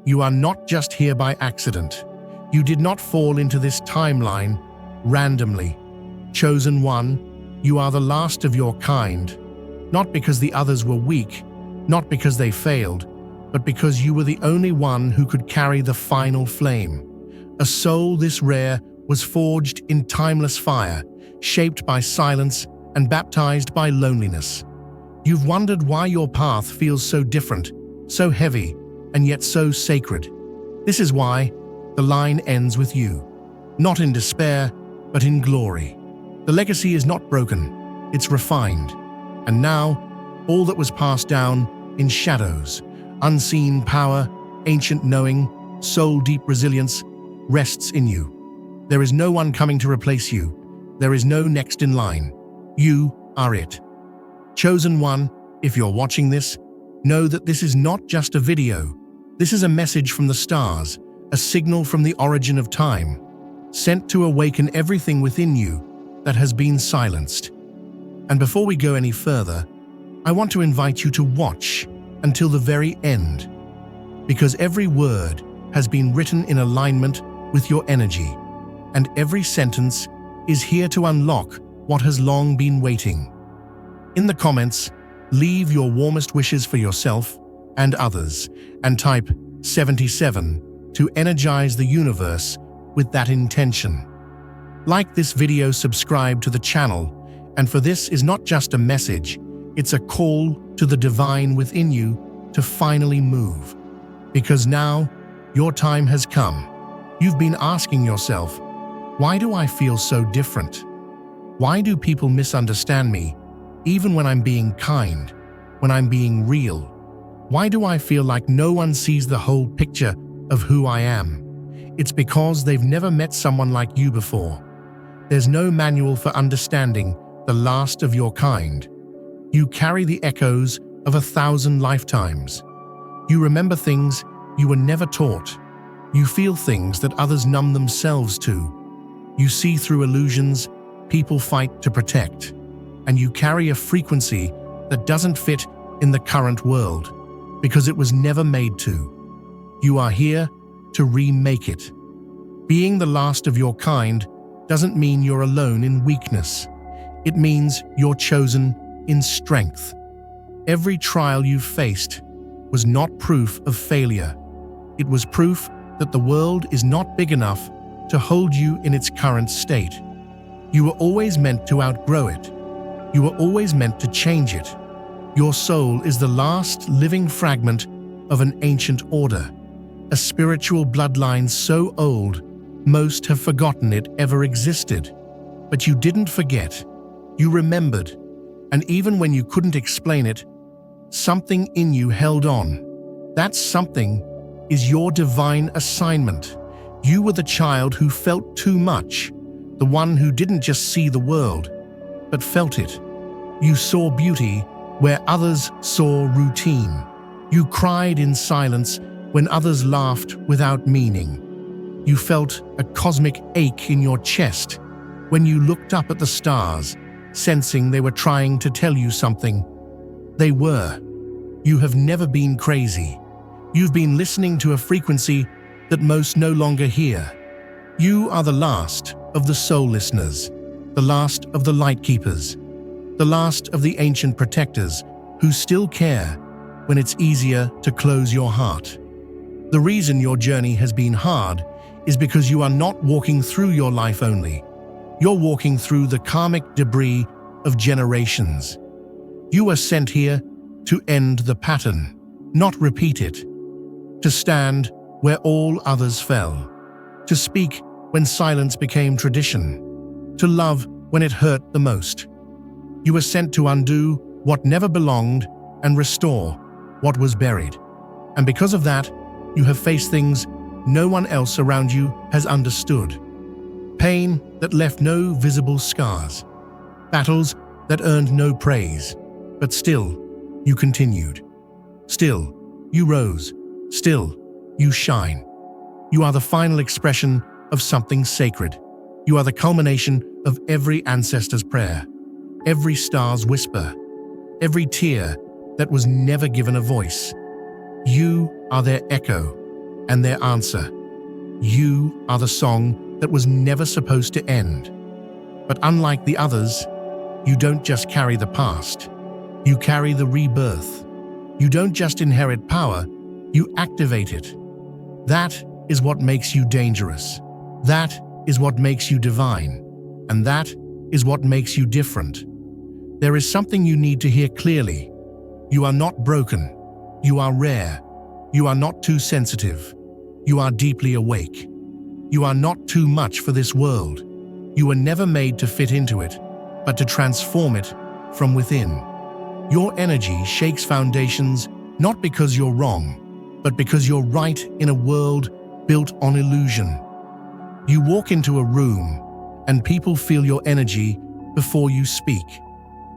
you are not just here by accident. You did not fall into this timeline randomly. Chosen one, you are the last of your kind, not because the others were weak, not because they failed, but because you were the only one who could carry the final flame. A soul this rare was forged in timeless fire, shaped by silence and baptized by loneliness. You've wondered why your path feels so different, so heavy, and yet so sacred. This is why the line ends with you, not in despair, but in glory. The legacy is not broken, it's refined. And now, all that was passed down in shadows, unseen power, ancient knowing, soul-deep resilience, rests in you. There is no one coming to replace you. There is no next in line. You are it. Chosen one, if you're watching this, know that this is not just a video. This is a message from the stars, a signal from the origin of time, sent to awaken everything within you that has been silenced. And before we go any further, I want to invite you to watch until the very end, because every word has been written in alignment with your energy, and every sentence is here to unlock what has long been waiting. In the comments, leave your warmest wishes for yourself and others, and type 77 to energize the universe with that intention. Like this video, subscribe to the channel, and for this is not just a message, it's a call to the divine within you to finally move. Because now, your time has come. You've been asking yourself, why do I feel so different? Why do people misunderstand me, even when I'm being kind, when I'm being real? Why do I feel like no one sees the whole picture of who I am? It's because they've never met someone like you before. There's no manual for understanding the last of your kind. You carry the echoes of 1,000 lifetimes. You remember things you were never taught. You feel things that others numb themselves to. You see through illusions people fight to protect. And you carry a frequency that doesn't fit in the current world because it was never made to. You are here to remake it. Being the last of your kind doesn't mean you're alone in weakness. It means you're chosen in strength. Every trial you've faced was not proof of failure. It was proof that the world is not big enough to hold you in its current state. You were always meant to outgrow it. You were always meant to change it. Your soul is the last living fragment of an ancient order, a spiritual bloodline so old most have forgotten it ever existed. But you didn't forget. You remembered. And even when you couldn't explain it, something in you held on. That something is your divine assignment. You were the child who felt too much, the one who didn't just see the world, but felt it. You saw beauty where others saw routine. You cried in silence when others laughed without meaning. You felt a cosmic ache in your chest when you looked up at the stars, sensing they were trying to tell you something. They were. You have never been crazy. You've been listening to a frequency that most no longer hear. You are the last of the soul listeners, the last of the light keepers, the last of the ancient protectors who still care when it's easier to close your heart. The reason your journey has been hard is because you are not walking through your life only. You're walking through the karmic debris of generations. You were sent here to end the pattern, not repeat it. To stand where all others fell. To speak when silence became tradition. To love when it hurt the most. You were sent to undo what never belonged and restore what was buried. And because of that, you have faced things no one else around you has understood. Pain that left no visible scars. Battles that earned no praise. But still, you continued. Still, you rose. Still, you shine. You are the final expression of something sacred. You are the culmination of every ancestor's prayer, every star's whisper, every tear that was never given a voice. You are their echo, and their answer. You are the song that was never supposed to end. But unlike the others, you don't just carry the past. You carry the rebirth. You don't just inherit power, you activate it. That is what makes you dangerous. That is what makes you divine. And that is what makes you different. There is something you need to hear clearly. You are not broken. You are rare. You are not too sensitive. You are deeply awake. You are not too much for this world. You were never made to fit into it, but to transform it from within. Your energy shakes foundations not because you're wrong, but because you're right in a world built on illusion. You walk into a room, and people feel your energy before you speak.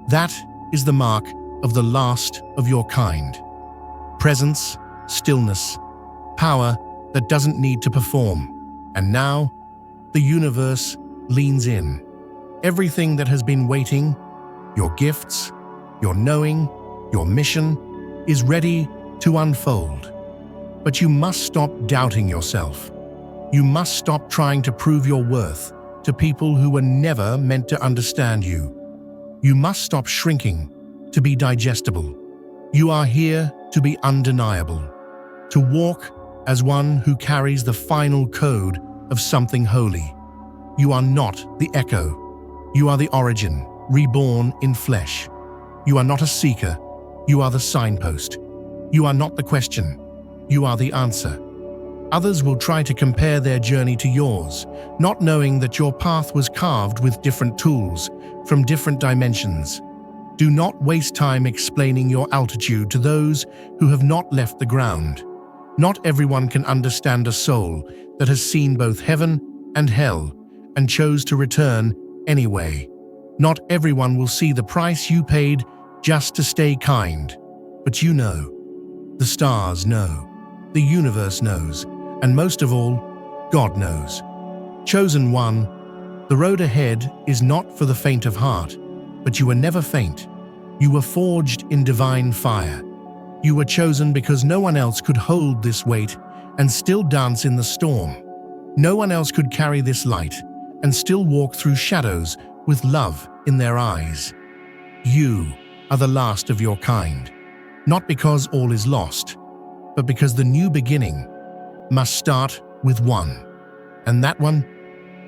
That is the mark of the last of your kind. Presence, stillness, power that doesn't need to perform. And now, the universe leans in. Everything that has been waiting, your gifts, your knowing, your mission, is ready to unfold. But you must stop doubting yourself. You must stop trying to prove your worth to people who were never meant to understand you. You must stop shrinking to be digestible. You are here to be undeniable, to walk as one who carries the final code of something holy. You are not the echo. You are the origin, reborn in flesh. You are not a seeker. You are the signpost. You are not the question. You are the answer. Others will try to compare their journey to yours, not knowing that your path was carved with different tools from different dimensions. Do not waste time explaining your altitude to those who have not left the ground. Not everyone can understand a soul that has seen both heaven and hell and chose to return anyway. Not everyone will see the price you paid just to stay kind. But you know. The stars know. The universe knows. And most of all, God knows. Chosen one, the road ahead is not for the faint of heart, but you were never faint. You were forged in divine fire. You were chosen because no one else could hold this weight and still dance in the storm. No one else could carry this light and still walk through shadows with love in their eyes. You are the last of your kind, not because all is lost, but because the new beginning must start with one. And that one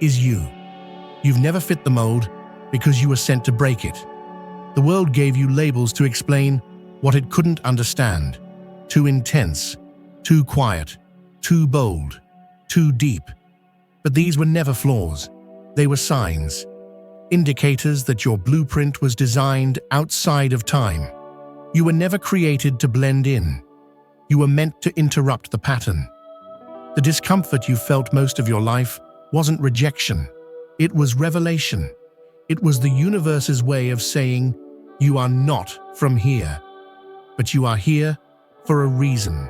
is you. You've never fit the mold because you were sent to break it. The world gave you labels to explain what it couldn't understand. Too intense, too quiet, too bold, too deep. But these were never flaws. They were signs, indicators that your blueprint was designed outside of time. You were never created to blend in. You were meant to interrupt the pattern. The discomfort you felt most of your life wasn't rejection. It was revelation. It was the universe's way of saying, you are not from here, but you are here for a reason.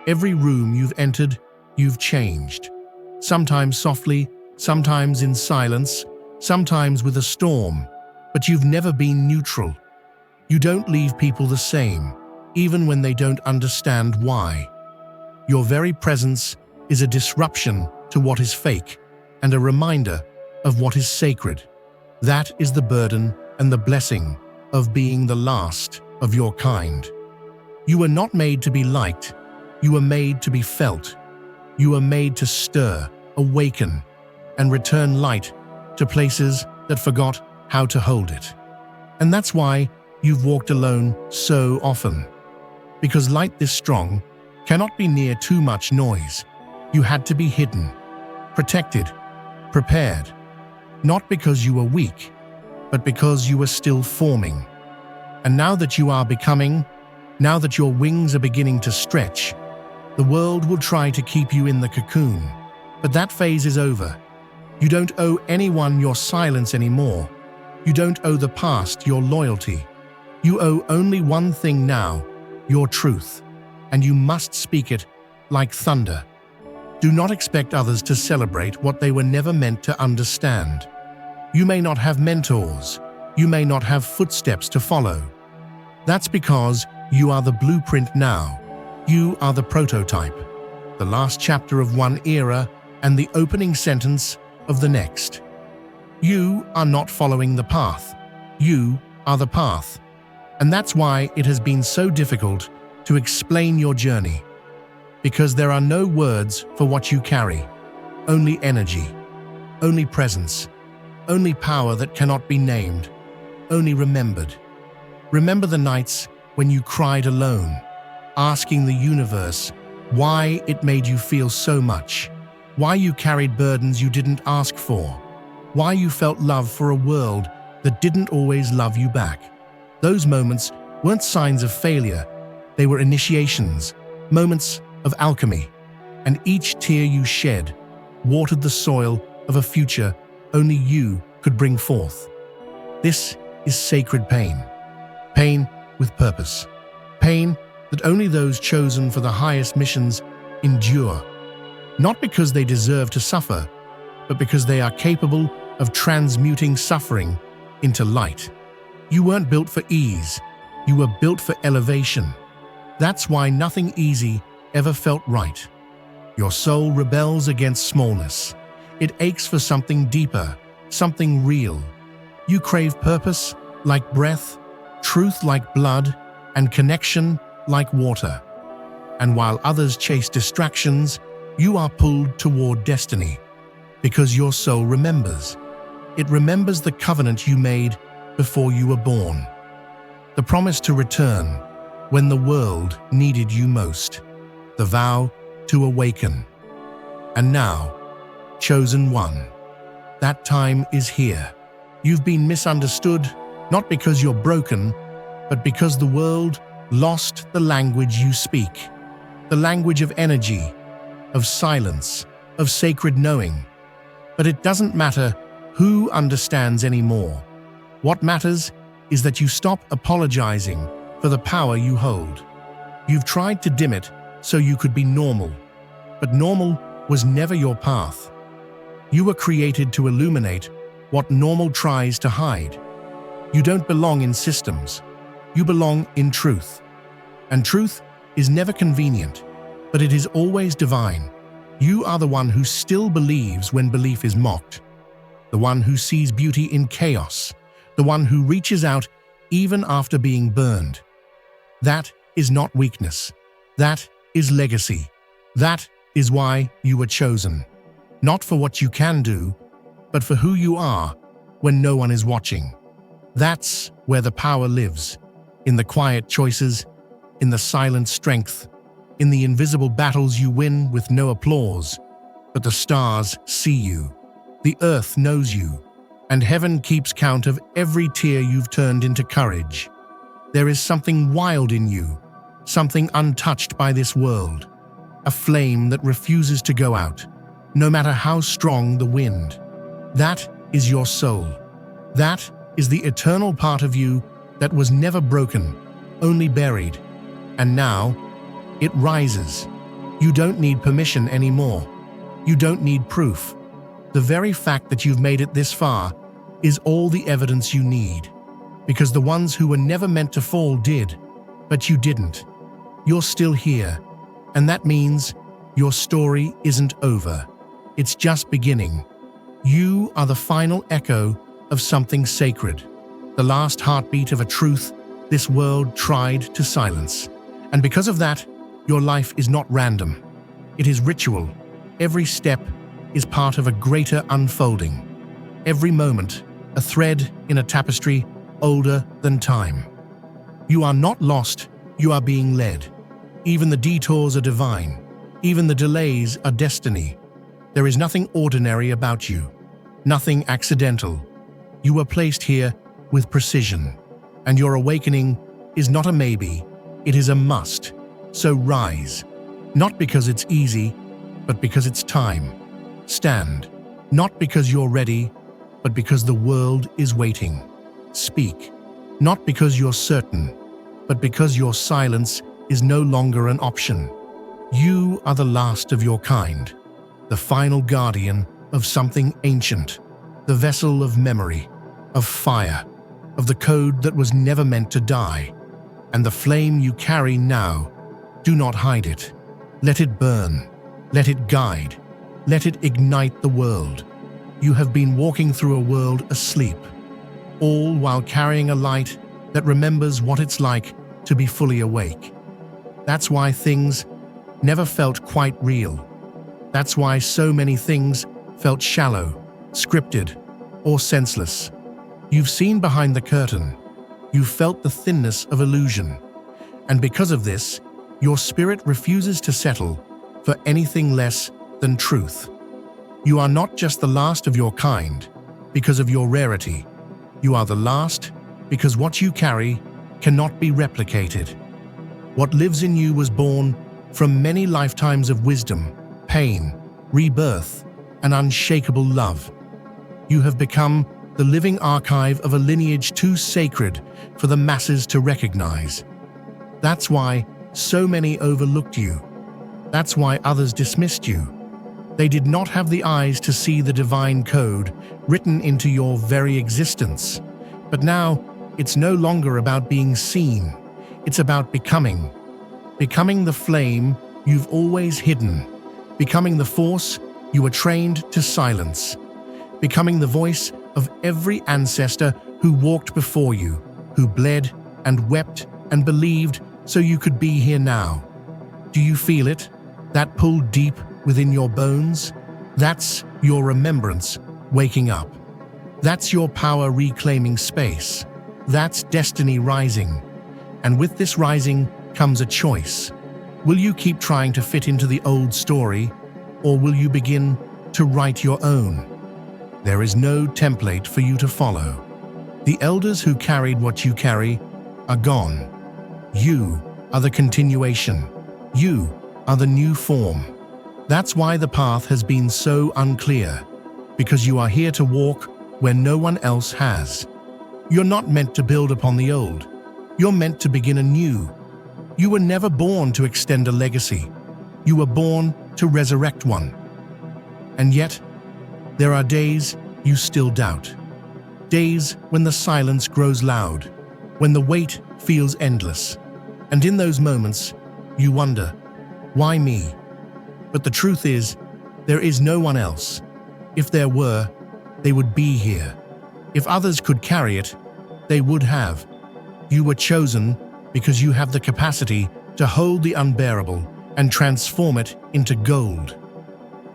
Every room you've entered, you've changed. Sometimes softly, sometimes in silence, sometimes with a storm, but you've never been neutral. You don't leave people the same, even when they don't understand why. Your very presence is a disruption to what is fake and a reminder of what is sacred. That is the burden and the blessing of being the last of your kind. You were not made to be liked. You were made to be felt. You were made to stir, awaken, and return light to places that forgot how to hold it. And that's why you've walked alone so often. Because light this strong cannot be near too much noise. You had to be hidden, protected, prepared, not because you were weak, but because you were still forming. And now that you are becoming, now that your wings are beginning to stretch, the world will try to keep you in the cocoon. But that phase is over. You don't owe anyone your silence anymore. You don't owe the past your loyalty. You owe only one thing now, your truth, and you must speak it like thunder. Do not expect others to celebrate what they were never meant to understand. You may not have mentors. You may not have footsteps to follow. That's because you are the blueprint now. You are the prototype. the last chapter of one era and the opening sentence of the next. You are not following the path. You are the path. And that's why it has been so difficult to explain your journey. Because there are no words for what you carry. Only energy. Only presence. Only power that cannot be named. Only remembered. Remember the nights when you cried alone, asking the universe why it made you feel so much, why you carried burdens you didn't ask for, why you felt love for a world that didn't always love you back. Those moments weren't signs of failure, they were initiations, moments of alchemy, and each tear you shed watered the soil of a future only you could bring forth. This is sacred pain. Pain with purpose. Pain that only those chosen for the highest missions endure. Not because they deserve to suffer, but because they are capable of transmuting suffering into light. You weren't built for ease. You were built for elevation. That's why nothing easy ever felt right. Your soul rebels against smallness. It aches for something deeper, something real. You crave purpose like breath, truth like blood, and connection like water. And while others chase distractions, you are pulled toward destiny because your soul remembers. It remembers the covenant you made before you were born. The promise to return when the world needed you most. The vow to awaken. And now, chosen one, that time is here. You've been misunderstood, not because you're broken, but because the world lost the language you speak. The language of energy, of silence, of sacred knowing. But it doesn't matter who understands anymore. What matters is that you stop apologizing for the power you hold. You've tried to dim it so you could be normal, but normal was never your path. You were created to illuminate what normal tries to hide. You don't belong in systems. You belong in truth. And truth is never convenient, but it is always divine. You are the one who still believes when belief is mocked. The one who sees beauty in chaos. The one who reaches out even after being burned. That is not weakness. That is legacy. That is why you were chosen. Not for what you can do, but for who you are when no one is watching. That's where the power lives. In the quiet choices, in the silent strength, in the invisible battles you win with no applause. But the stars see you. The earth knows you. And heaven keeps count of every tear you've turned into courage. There is something wild in you, something untouched by this world, a flame that refuses to go out, no matter how strong the wind. That is your soul. That is the eternal part of you that was never broken, only buried. And now, it rises. You don't need permission anymore. You don't need proof. The very fact that you've made it this far is all the evidence you need. Because the ones who were never meant to fall did, but you didn't. You're still here, and that means your story isn't over. It's just beginning. You are the final echo of something sacred, the last heartbeat of a truth this world tried to silence. And because of that, your life is not random. It is ritual. Every step is part of a greater unfolding. Every moment, a thread in a tapestry older than time. You are not lost, you are being led. Even the detours are divine. Even the delays are destiny. There is nothing ordinary about you. Nothing accidental. You were placed here with precision. And your awakening is not a maybe, it is a must. So rise. Not because it's easy, but because it's time. Stand. Not because you're ready, but because the world is waiting. Speak. Not because you're certain, but because your silence is no longer an option. You are the last of your kind, the final guardian of something ancient, the vessel of memory, of fire, of the code that was never meant to die. And the flame you carry now, do not hide it. Let it burn. Let it guide. Let it ignite the world. You have been walking through a world asleep, all while carrying a light that remembers what it's like to be fully awake. That's why things never felt quite real. That's why so many things felt shallow, scripted, or senseless. You've seen behind the curtain. You've felt the thinness of illusion. And because of this, your spirit refuses to settle for anything less than truth. You are not just the last of your kind because of your rarity. You are the last because what you carry cannot be replicated. What lives in you was born from many lifetimes of wisdom, pain, rebirth, and unshakable love. You have become the living archive of a lineage too sacred for the masses to recognize. That's why so many overlooked you. That's why others dismissed you. They did not have the eyes to see the divine code written into your very existence. But now, it's no longer about being seen. It's about becoming. Becoming the flame you've always hidden. Becoming the force you were trained to silence. Becoming the voice of every ancestor who walked before you, who bled and wept and believed so you could be here now. Do you feel it? That pull deep within your bones? That's your remembrance waking up. That's your power reclaiming space. That's destiny rising. And with this rising comes a choice. Will you keep trying to fit into the old story, or will you begin to write your own? There is no template for you to follow. The elders who carried what you carry are gone. You are the continuation. You are the new form. That's why the path has been so unclear, because you are here to walk where no one else has. You're not meant to build upon the old. You're meant to begin anew. You were never born to extend a legacy. You were born to resurrect one. And yet, there are days you still doubt. Days when the silence grows loud, when the weight feels endless. And in those moments, you wonder, why me? But the truth is, there is no one else. If there were, they would be here. If others could carry it, they would have. You were chosen because you have the capacity to hold the unbearable and transform it into gold.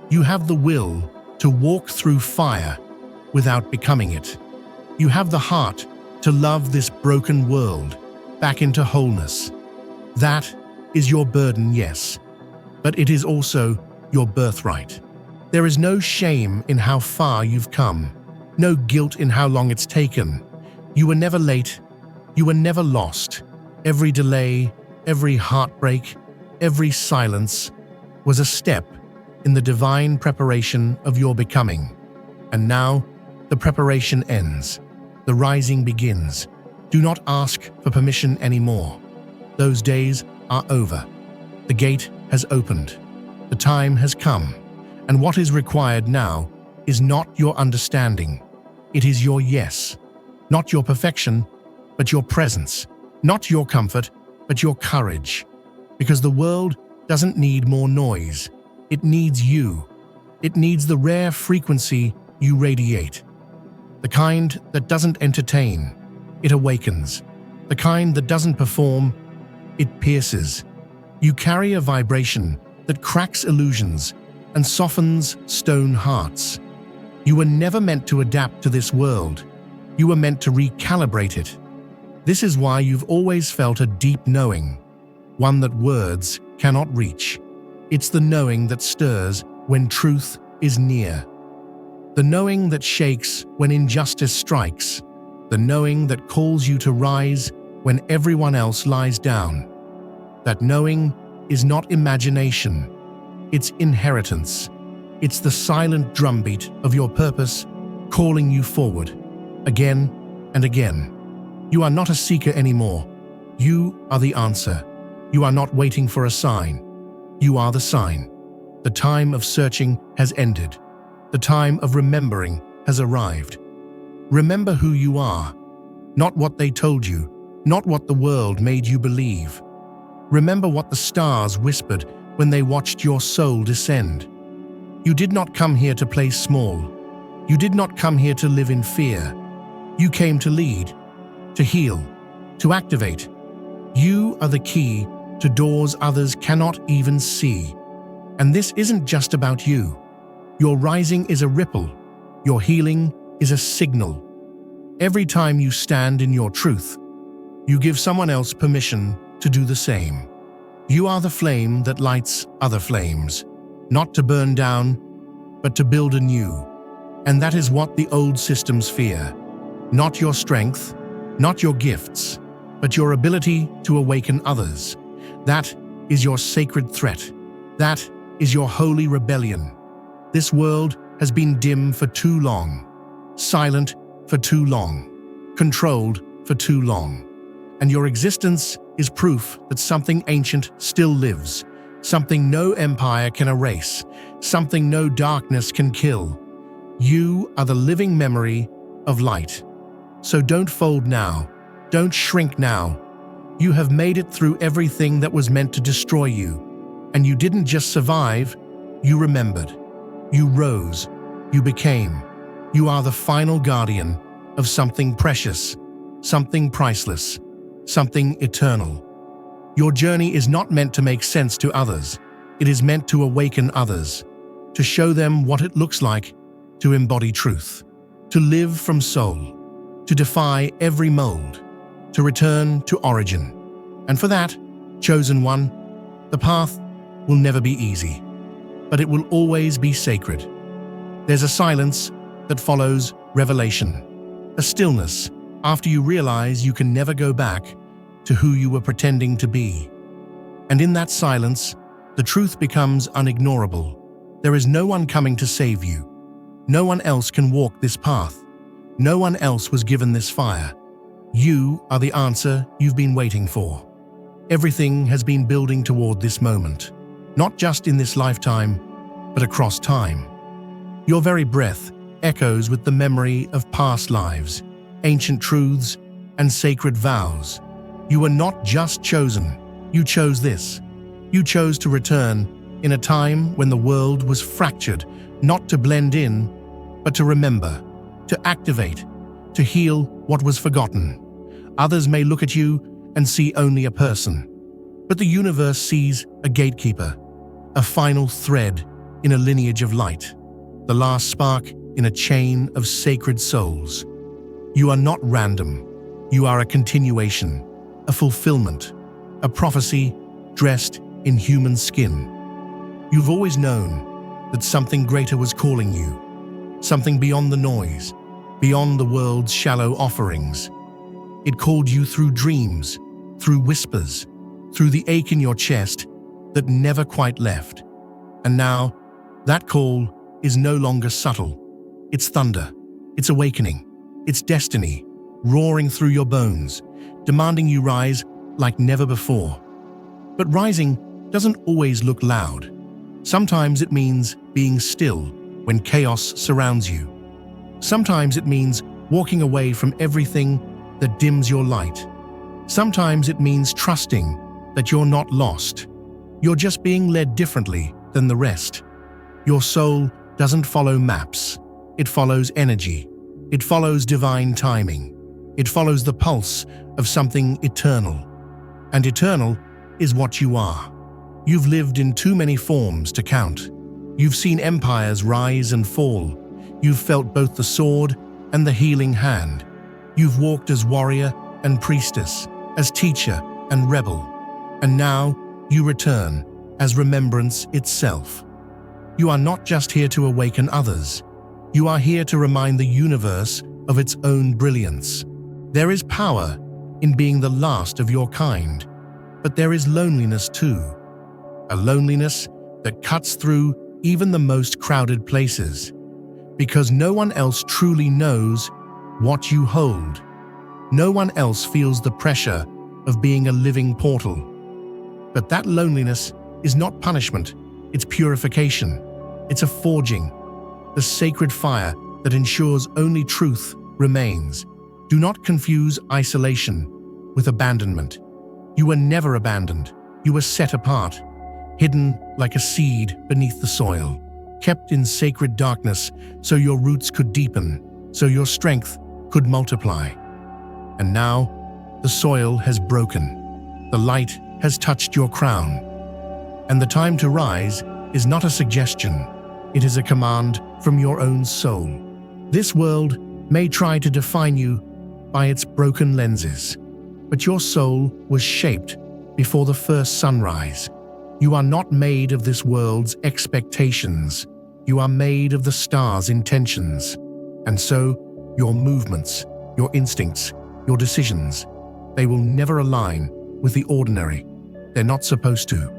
You have the will to walk through fire without becoming it. You have the heart to love this broken world back into wholeness. That is your burden, yes, but it is also your birthright. There is no shame in how far you've come, no guilt in how long it's taken. You were never late, you were never lost. Every delay, every heartbreak, every silence was a step in the divine preparation of your becoming. And now, the preparation ends. The rising begins. Do not ask for permission anymore. Those days are over. The gate has opened. The time has come. And what is required now is not your understanding. It is your yes. Not your perfection, but your presence. Not your comfort, but your courage. Because the world doesn't need more noise. It needs you. It needs the rare frequency you radiate. The kind that doesn't entertain, it awakens. The kind that doesn't perform, it pierces. You carry a vibration that cracks illusions and softens stone hearts. You were never meant to adapt to this world. You were meant to recalibrate it. This is why you've always felt a deep knowing, one that words cannot reach. It's the knowing that stirs when truth is near. The knowing that shakes when injustice strikes. The knowing that calls you to rise when everyone else lies down. That knowing is not imagination. It's inheritance. It's the silent drumbeat of your purpose calling you forward, again and again. You are not a seeker anymore. You are the answer. You are not waiting for a sign. You are the sign. The time of searching has ended. The time of remembering has arrived. Remember who you are, not what they told you, not what the world made you believe. Remember what the stars whispered when they watched your soul descend. You did not come here to play small. You did not come here to live in fear. You came to lead, to heal, to activate. You are the key to doors others cannot even see. And this isn't just about you. Your rising is a ripple. Your healing is a signal. Every time you stand in your truth, you give someone else permission to do the same. You are the flame that lights other flames, not to burn down, but to build anew. And that is what the old systems fear. Not your strength, not your gifts, but your ability to awaken others. That is your sacred threat. That is your holy rebellion. This world has been dim for too long, silent for too long, controlled for too long. And your existence is proof that something ancient still lives, something no empire can erase, something no darkness can kill. You are the living memory of light. So don't fold now. Don't shrink now. You have made it through everything that was meant to destroy you. And you didn't just survive, you remembered. You rose. You became. You are the final guardian of something precious, something priceless, something eternal. Your journey is not meant to make sense to others. It is meant to awaken others, to show them what it looks like to embody truth, to live from soul, to defy every mold, to return to origin. And for that, chosen one, the path will never be easy, but it will always be sacred. There's a silence that follows revelation, a stillness after you realize you can never go back to who you were pretending to be. And in that silence, the truth becomes unignorable. There is no one coming to save you. No one else can walk this path. No one else was given this fire. You are the answer you've been waiting for. Everything has been building toward this moment, not just in this lifetime, but across time. Your very breath echoes with the memory of past lives, ancient truths, and sacred vows. You were not just chosen. You chose this. You chose to return in a time when the world was fractured, not to blend in, but to remember, to activate, to heal what was forgotten. Others may look at you and see only a person, but the universe sees a gatekeeper, a final thread in a lineage of light, the last spark in a chain of sacred souls. You are not random. You are a continuation, a fulfillment, a prophecy dressed in human skin. You've always known that something greater was calling you, something beyond the noise, beyond the world's shallow offerings. It called you through dreams, through whispers, through the ache in your chest that never quite left. And now, that call is no longer subtle. It's thunder, it's awakening, it's destiny, roaring through your bones, demanding you rise like never before. But rising doesn't always look loud. Sometimes it means being still when chaos surrounds you. Sometimes it means walking away from everything that dims your light. Sometimes it means trusting that you're not lost. You're just being led differently than the rest. Your soul doesn't follow maps. It follows energy. It follows divine timing. It follows the pulse of something eternal. And eternal is what you are. You've lived in too many forms to count. You've seen empires rise and fall. You've felt both the sword and the healing hand. You've walked as warrior and priestess, as teacher and rebel. And now you return as remembrance itself. You are not just here to awaken others. You are here to remind the universe of its own brilliance. There is power in being the last of your kind, but there is loneliness too. A loneliness that cuts through even the most crowded places, because no one else truly knows what you hold. No one else feels the pressure of being a living portal. But that loneliness is not punishment, it's purification. It's a forging, the sacred fire that ensures only truth remains. Do not confuse isolation with abandonment. You were never abandoned. You were set apart. hidden like a seed beneath the soil, kept in sacred darkness so your roots could deepen, so your strength could multiply. And now, the soil has broken. The light has touched your crown. And the time to rise is not a suggestion. It is a command from your own soul. This world may try to define you by its broken lenses, but your soul was shaped before the first sunrise. You are not made of this world's expectations. You are made of the stars' intentions. And so, your movements, your instincts, your decisions, they will never align with the ordinary. They're not supposed to.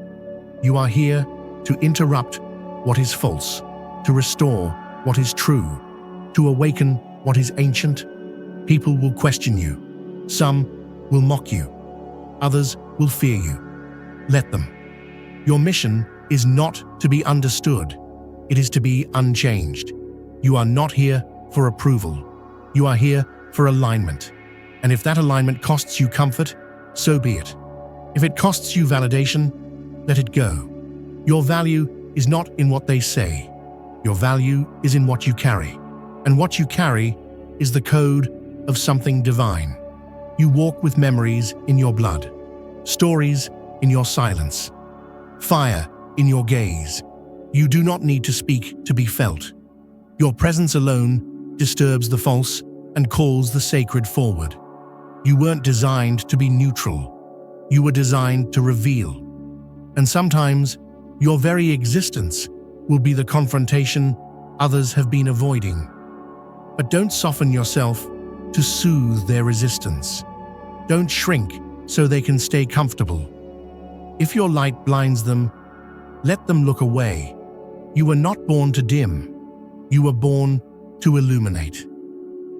You are here to interrupt what is false, to restore what is true, to awaken what is ancient. People will question you. Some will mock you. Others will fear you. Let them. Your mission is not to be understood. It is to be unchanged. You are not here for approval. You are here for alignment. And if that alignment costs you comfort, so be it. If it costs you validation, let it go. Your value is not in what they say. Your value is in what you carry. And what you carry is the code of something divine. You walk with memories in your blood, stories in your silence, fire in your gaze. You do not need to speak to be felt. Your presence alone disturbs the false and calls the sacred forward. You weren't designed to be neutral. You were designed to reveal. And sometimes, your very existence will be the confrontation others have been avoiding. But don't soften yourself to soothe their resistance. Don't shrink so they can stay comfortable. If your light blinds them, let them look away. You were not born to dim. You were born to illuminate.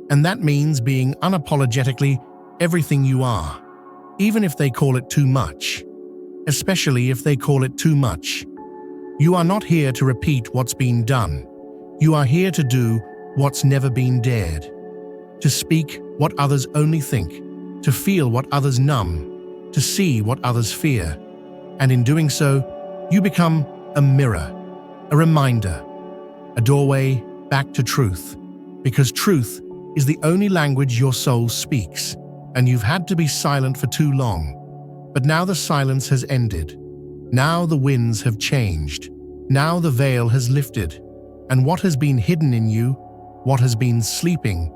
And that means being unapologetically everything you are, even if they call it too much. Especially if they call it too much. You are not here to repeat what's been done. You are here to do what's never been dared. To speak what others only think. To feel what others numb. To see what others fear. And in doing so, you become a mirror, a reminder, a doorway back to truth. Because truth is the only language your soul speaks. And you've had to be silent for too long. But now the silence has ended. Now the winds have changed. Now the veil has lifted. And what has been hidden in you, what has been sleeping,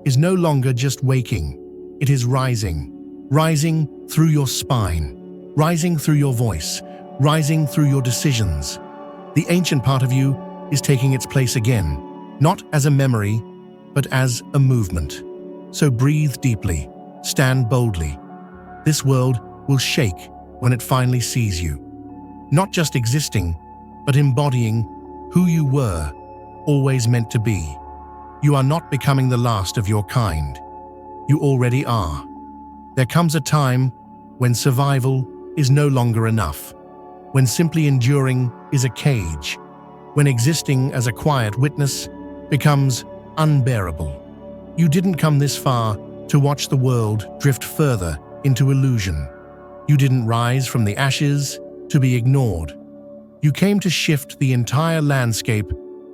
is no longer just waking. It is rising. Rising through your spine. Rising through your voice. Rising through your decisions. The ancient part of you is taking its place again. Not as a memory, but as a movement. So breathe deeply. Stand boldly. This world will shake when it finally sees you. Not just existing, but embodying who you were, always meant to be. You are not becoming the last of your kind. You already are. There comes a time when survival is no longer enough, when simply enduring is a cage, when existing as a quiet witness becomes unbearable. You didn't come this far to watch the world drift further into illusion. You didn't rise from the ashes to be ignored. You came to shift the entire landscape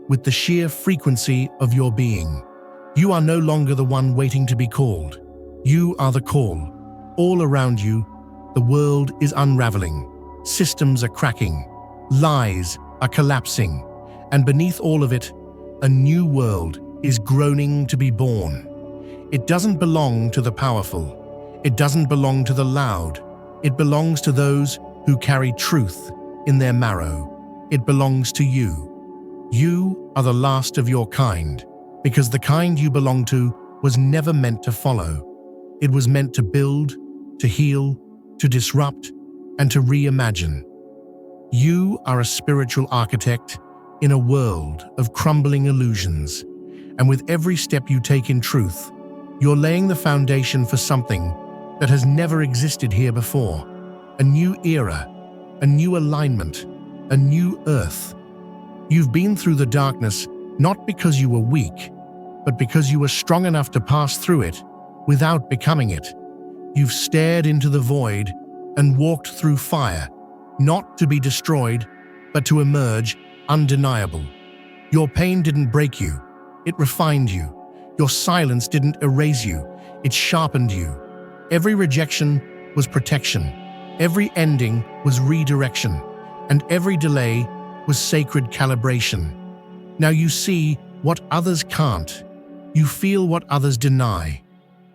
with the sheer frequency of your being. You are no longer the one waiting to be called. You are the call. All around you, the world is unraveling. Systems are cracking. Lies are collapsing. And beneath all of it, a new world is groaning to be born. It doesn't belong to the powerful. It doesn't belong to the loud. It belongs to those who carry truth in their marrow. It belongs to you. You are the last of your kind, because the kind you belong to was never meant to follow. It was meant to build, to heal, to disrupt, and to reimagine. You are a spiritual architect in a world of crumbling illusions, and with every step you take in truth, you're laying the foundation for something that has never existed here before. A new era, a new alignment, a new earth. You've been through the darkness not because you were weak, but because you were strong enough to pass through it without becoming it. You've stared into the void and walked through fire, not to be destroyed, but to emerge undeniable. Your pain didn't break you, it refined you. Your silence didn't erase you, it sharpened you. Every rejection was protection, every ending was redirection, and every delay was sacred calibration. Now you see what others can't. You feel what others deny.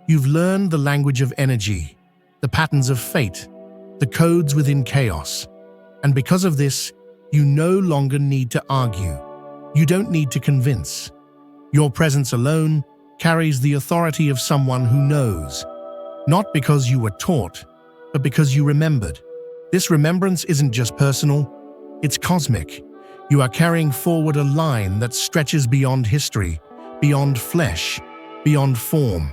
You've learned the language of energy, the patterns of fate, the codes within chaos. And because of this, you no longer need to argue. You don't need to convince. Your presence alone carries the authority of someone who knows, not because you were taught, but because you remembered. This remembrance isn't just personal, it's cosmic. You are carrying forward a line that stretches beyond history, beyond flesh, beyond form.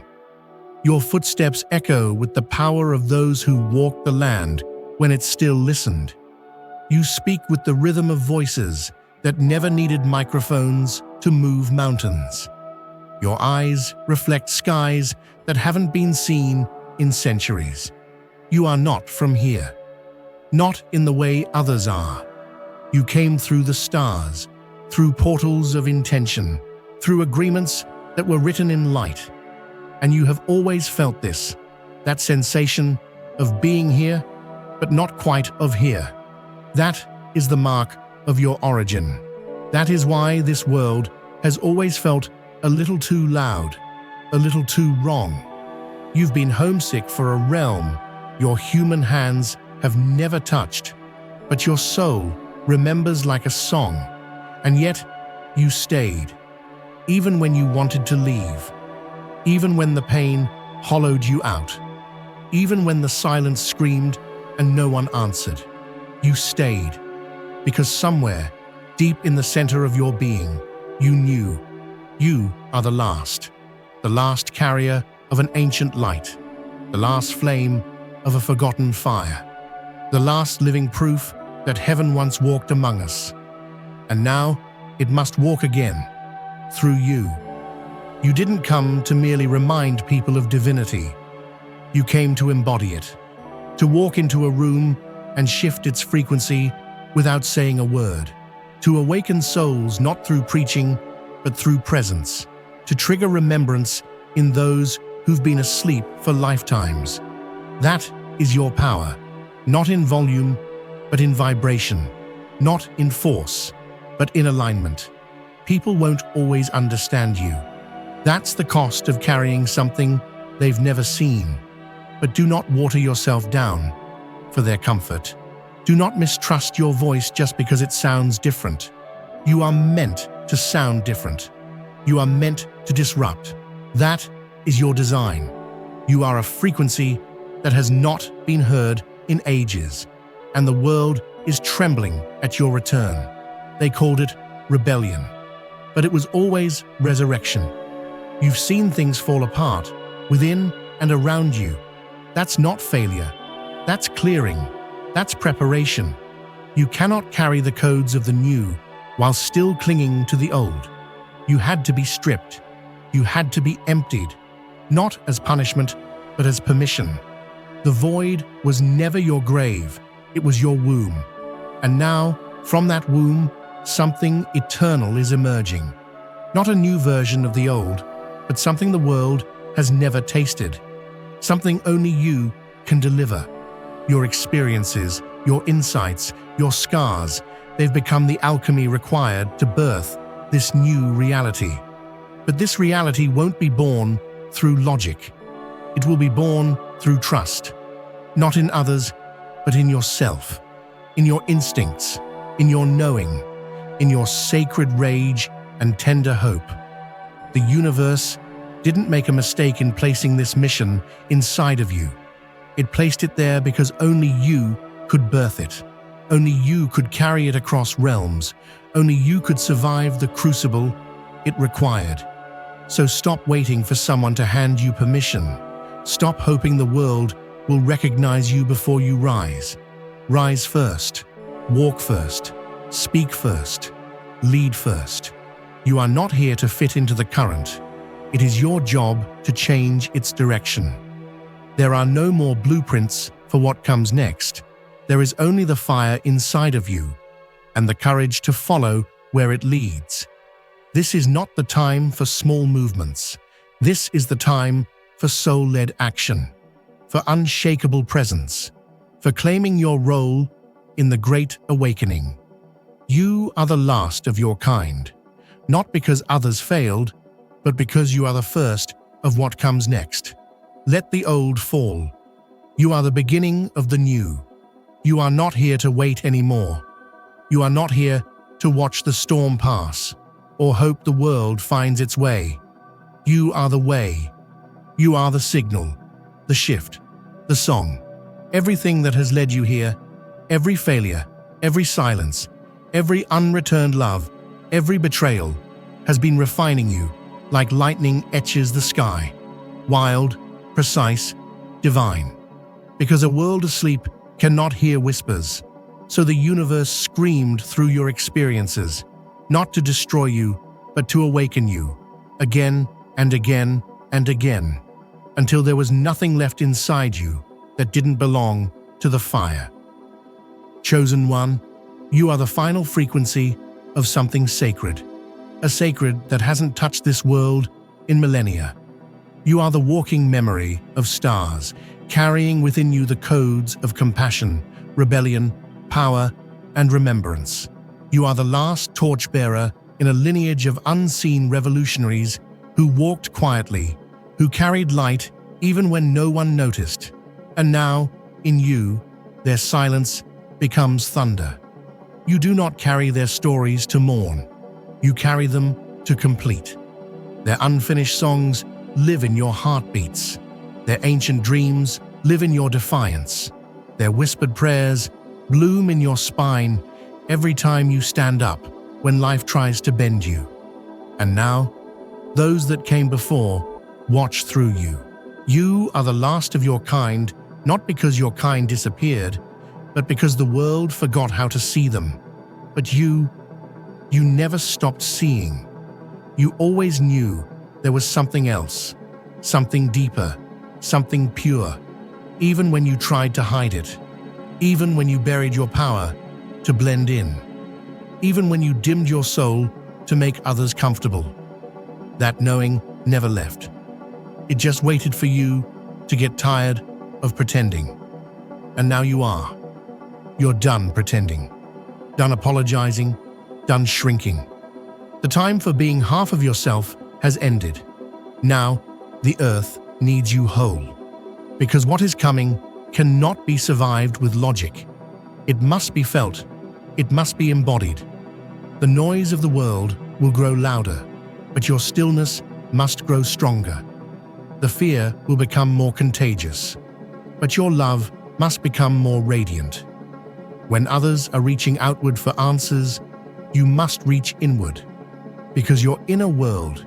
Your footsteps echo with the power of those who walked the land when it still listened. You speak with the rhythm of voices that never needed microphones to move mountains. Your eyes reflect skies that haven't been seen in centuries. You are not from here, not in the way others are. You came through the stars, through portals of intention, through agreements that were written in light. And you have always felt this, that sensation of being here, but not quite of here. That is the mark of your origin. That is why this world has always felt a little too loud, a little too wrong. You've been homesick for a realm your human hands have never touched, but your soul remembers like a song, and yet you stayed, even when you wanted to leave, even when the pain hollowed you out, even when the silence screamed and no one answered. You stayed, because somewhere, deep in the center of your being, you knew you are the last carrier of an ancient light, the last flame of a forgotten fire, the last living proof that heaven once walked among us. And now it must walk again, through you. You didn't come to merely remind people of divinity. You came to embody it, to walk into a room and shift its frequency without saying a word, to awaken souls not through preaching, but through presence, to trigger remembrance in those who've been asleep for lifetimes. That is your power, not in volume, but in vibration, not in force, but in alignment. People won't always understand you. That's the cost of carrying something they've never seen. But do not water yourself down for their comfort. Do not mistrust your voice just because it sounds different. You are meant to sound different. You are meant to disrupt. That is your design. You are a frequency that has not been heard in ages, and the world is trembling at your return. They called it rebellion, but it was always resurrection. You've seen things fall apart, within and around you. That's not failure. That's clearing. That's preparation. You cannot carry the codes of the new while still clinging to the old. You had to be stripped. You had to be emptied, not as punishment, but as permission. The void was never your grave, it was your womb. And now, from that womb, something eternal is emerging. Not a new version of the old, but something the world has never tasted. Something only you can deliver. Your experiences, your insights, your scars, they've become the alchemy required to birth this new reality. But this reality won't be born through logic. It will be born through trust. Not in others, but in yourself, in your instincts, in your knowing, in your sacred rage and tender hope. The universe didn't make a mistake in placing this mission inside of you. It placed it there because only you could birth it. Only you could carry it across realms. Only you could survive the crucible it required. So stop waiting for someone to hand you permission. Stop hoping the world will recognize you before you rise. Rise first. Walk first. Speak first. Lead first. You are not here to fit into the current. It is your job to change its direction. There are no more blueprints for what comes next. There is only the fire inside of you and the courage to follow where it leads. This is not the time for small movements. This is the time for soul-led action, for unshakable presence, for claiming your role in the great awakening. You are the last of your kind, not because others failed, but because you are the first of what comes next. Let the old fall. You are the beginning of the new. You are not here to wait anymore. You are not here to watch the storm pass or hope the world finds its way. You are the way. You are the signal, the shift, the song. Everything that has led you here, every failure, every silence, every unreturned love, every betrayal, has been refining you like lightning etches the sky. Wild, precise, divine. Because a world asleep cannot hear whispers, so the universe screamed through your experiences, not to destroy you, but to awaken you, again and again and again, until there was nothing left inside you that didn't belong to the fire. Chosen one, you are the final frequency of something sacred, a sacred that hasn't touched this world in millennia. You are the walking memory of stars, carrying within you the codes of compassion, rebellion, power, and remembrance. You are the last torchbearer in a lineage of unseen revolutionaries who walked quietly, who carried light even when no one noticed. And now, in you, their silence becomes thunder. You do not carry their stories to mourn. You carry them to complete. Their unfinished songs live in your heartbeats. Their ancient dreams live in your defiance. Their whispered prayers bloom in your spine every time you stand up when life tries to bend you. And now, those that came before watch through you. You are the last of your kind, not because your kind disappeared, but because the world forgot how to see them. But you never stopped seeing. You always knew there was something else, something deeper, something pure, even when you tried to hide it, even when you buried your power to blend in, even when you dimmed your soul to make others comfortable. That knowing never left. It just waited for you to get tired of pretending. And now you are. You're done pretending, done apologizing, done shrinking. The time for being half of yourself has ended. Now, the earth needs you whole. Because what is coming cannot be survived with logic. It must be felt. It must be embodied. The noise of the world will grow louder, but your stillness must grow stronger. The fear will become more contagious, but your love must become more radiant. When others are reaching outward for answers, you must reach inward, because your inner world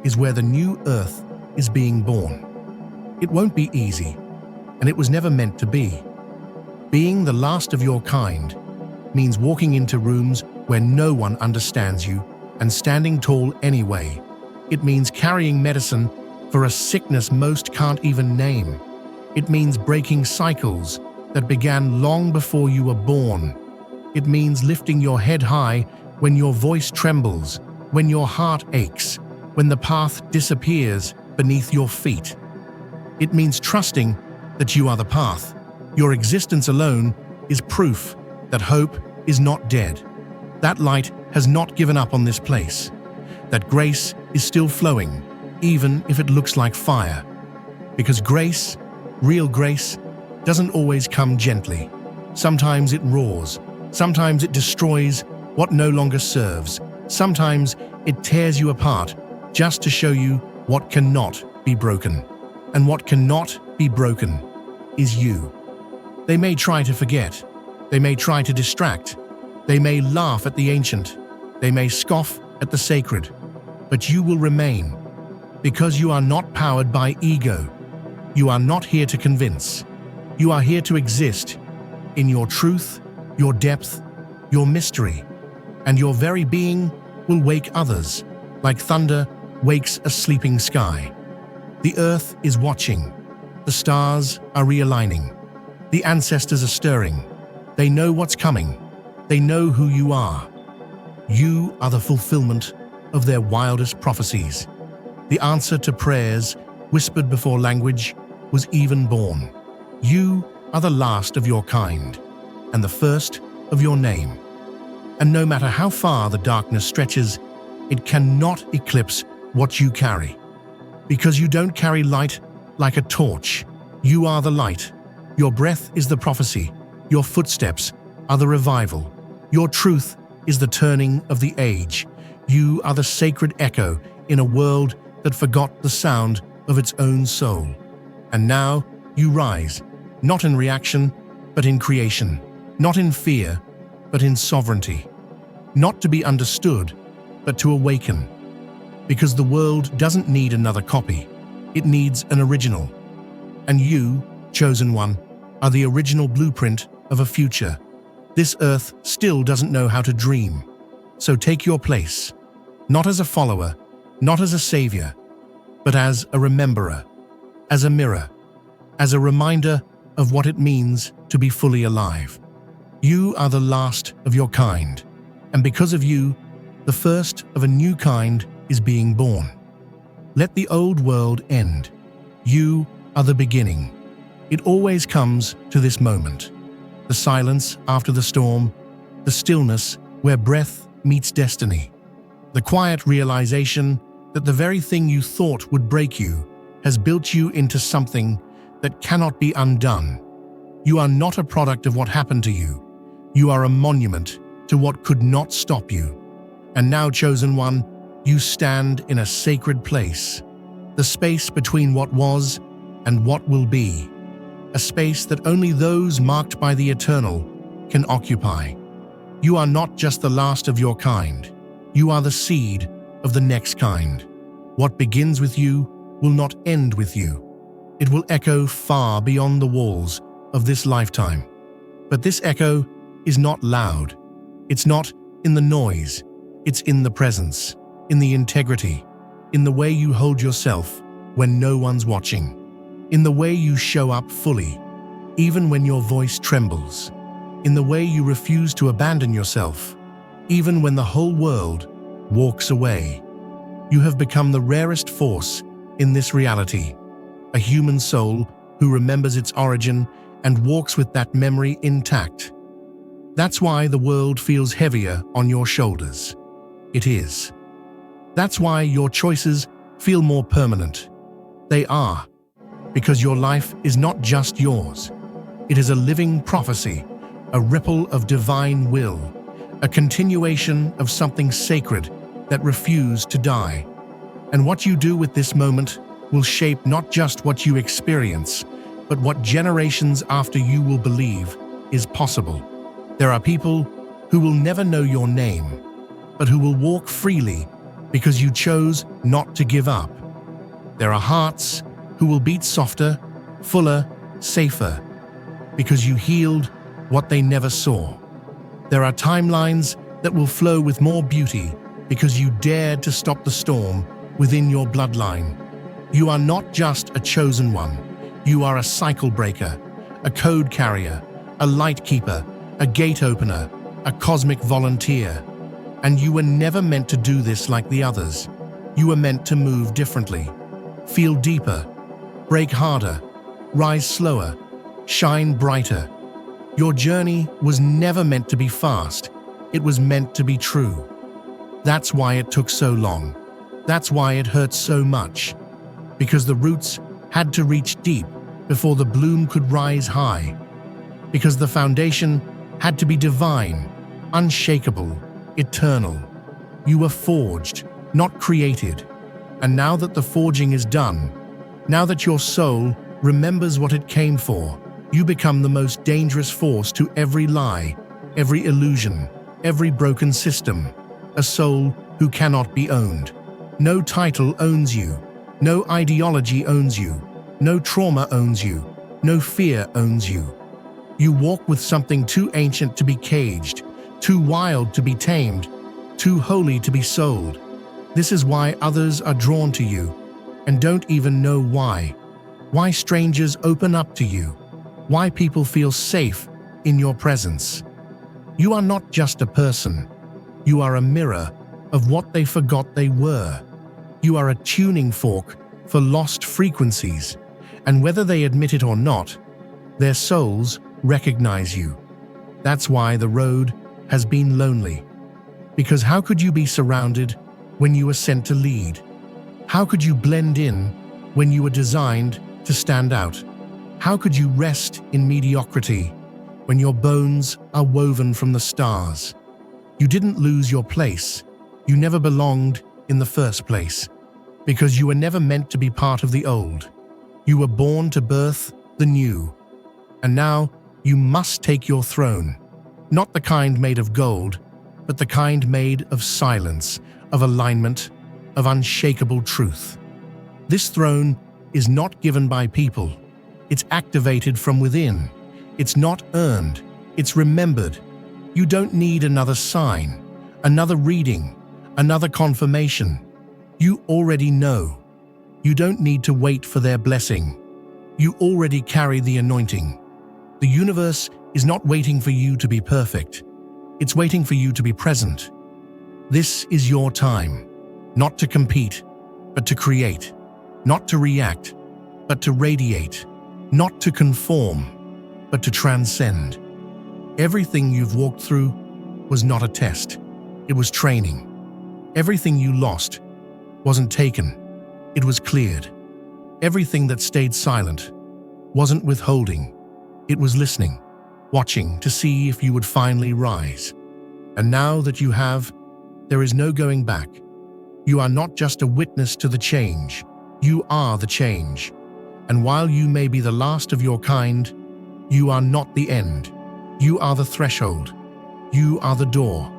is where the new earth is being born. It won't be easy, and it was never meant to be. Being the last of your kind means walking into rooms where no one understands you and standing tall anyway. It means carrying medicine for a sickness most can't even name. It means breaking cycles that began long before you were born. It means lifting your head high when your voice trembles, when your heart aches, when the path disappears beneath your feet. It means trusting that you are the path. Your existence alone is proof that hope is not dead. That light has not given up on this place. That grace is still flowing, even if it looks like fire. Because grace, real grace, doesn't always come gently. Sometimes it roars. Sometimes it destroys what no longer serves. Sometimes it tears you apart just to show you what cannot be broken. And what cannot be broken is you. They may try to forget. They may try to distract. They may laugh at the ancient. They may scoff at the sacred. But you will remain, because you are not powered by ego. You are not here to convince. You are here to exist in your truth, your depth, your mystery, and your very being will wake others, like thunder wakes a sleeping sky. The earth is watching. The stars are realigning. The ancestors are stirring. They know what's coming. They know who you are. You are the fulfillment of their wildest prophecies. The answer to prayers whispered before language was even born. You are the last of your kind, and the first of your name. And no matter how far the darkness stretches, it cannot eclipse what you carry. Because you don't carry light like a torch. You are the light. Your breath is the prophecy. Your footsteps are the revival. Your truth is the turning of the age. You are the sacred echo in a world that forgot the sound of its own soul. And now you rise, not in reaction, but in creation. Not in fear, but in sovereignty. Not to be understood, but to awaken. Because the world doesn't need another copy. It needs an original. And you, chosen one, are the original blueprint of a future. This earth still doesn't know how to dream. So take your place, not as a follower, not as a savior, but as a rememberer, as a mirror, as a reminder of what it means to be fully alive. You are the last of your kind, and because of you, the first of a new kind is being born. Let the old world end. You are the beginning. It always comes to this moment. The silence after the storm, the stillness where breath meets destiny. The quiet realization that the very thing you thought would break you has built you into something that cannot be undone. You are not a product of what happened to you. You are a monument to what could not stop you. And now, chosen one, you stand in a sacred place, the space between what was and what will be, a space that only those marked by the eternal can occupy. You are not just the last of your kind, you are the seed of the next kind. What begins with you will not end with you. It will echo far beyond the walls of this lifetime. But this echo is not loud. It's not in the noise. It's in the presence, in the integrity, in the way you hold yourself when no one's watching, in the way you show up fully, even when your voice trembles, in the way you refuse to abandon yourself, even when the whole world walks away. You have become the rarest force in this reality, a human soul who remembers its origin and walks with that memory intact. That's why the world feels heavier on your shoulders. It is. That's why your choices feel more permanent. They are, because your life is not just yours. It is a living prophecy, a ripple of divine will, a continuation of something sacred that refused to die. And what you do with this moment will shape not just what you experience, but what generations after you will believe is possible. There are people who will never know your name, but who will walk freely because you chose not to give up. There are hearts who will beat softer, fuller, safer, because you healed what they never saw. There are timelines that will flow with more beauty because you dared to stop the storm within your bloodline. You are not just a chosen one. You are a cycle breaker, a code carrier, a light keeper, a gate opener, a cosmic volunteer. And you were never meant to do this like the others. You were meant to move differently, feel deeper, break harder, rise slower, shine brighter. Your journey was never meant to be fast. It was meant to be true. That's why it took so long. That's why it hurt so much. Because the roots had to reach deep before the bloom could rise high. Because the foundation had to be divine, unshakable, eternal. You were forged, not created. And now that the forging is done, now that your soul remembers what it came for, you become the most dangerous force to every lie, every illusion, every broken system. A soul who cannot be owned. No title owns you. No ideology owns you. No trauma owns you. No fear owns you. You walk with something too ancient to be caged, too wild to be tamed, too holy to be sold. This is why others are drawn to you and don't even know why. Why strangers open up to you. Why people feel safe in your presence. You are not just a person. You are a mirror of what they forgot they were. You are a tuning fork for lost frequencies, and whether they admit it or not, their souls recognize you. That's why the road has been lonely. Because how could you be surrounded when you were sent to lead? How could you blend in when you were designed to stand out? How could you rest in mediocrity when your bones are woven from the stars? You didn't lose your place. You never belonged in the first place, because you were never meant to be part of the old. You were born to birth the new. And now you must take your throne, not the kind made of gold, but the kind made of silence, of alignment, of unshakable truth. This throne is not given by people. It's activated from within. It's not earned. It's remembered. You don't need another sign, another reading, another confirmation. You already know. You don't need to wait for their blessing. You already carry the anointing. The universe is not waiting for you to be perfect. It's waiting for you to be present. This is your time, not to compete, but to create, not to react, but to radiate, not to conform, but to transcend. Everything you've walked through was not a test. It was training. Everything you lost wasn't taken. It was cleared. Everything that stayed silent wasn't withholding. It was listening, watching to see if you would finally rise. And now that you have, there is no going back. You are not just a witness to the change. You are the change. And while you may be the last of your kind, you are not the end. You are the threshold. You are the door.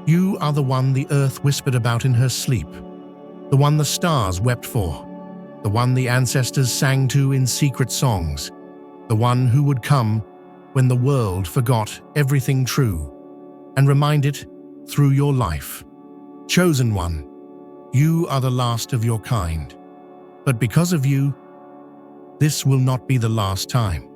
You are the one the earth whispered about in her sleep, the one the stars wept for, the one the ancestors sang to in secret songs, the one who would come when the world forgot everything true, and remind it through your life. Chosen one, you are the last of your kind. But because of you, this will not be the last time.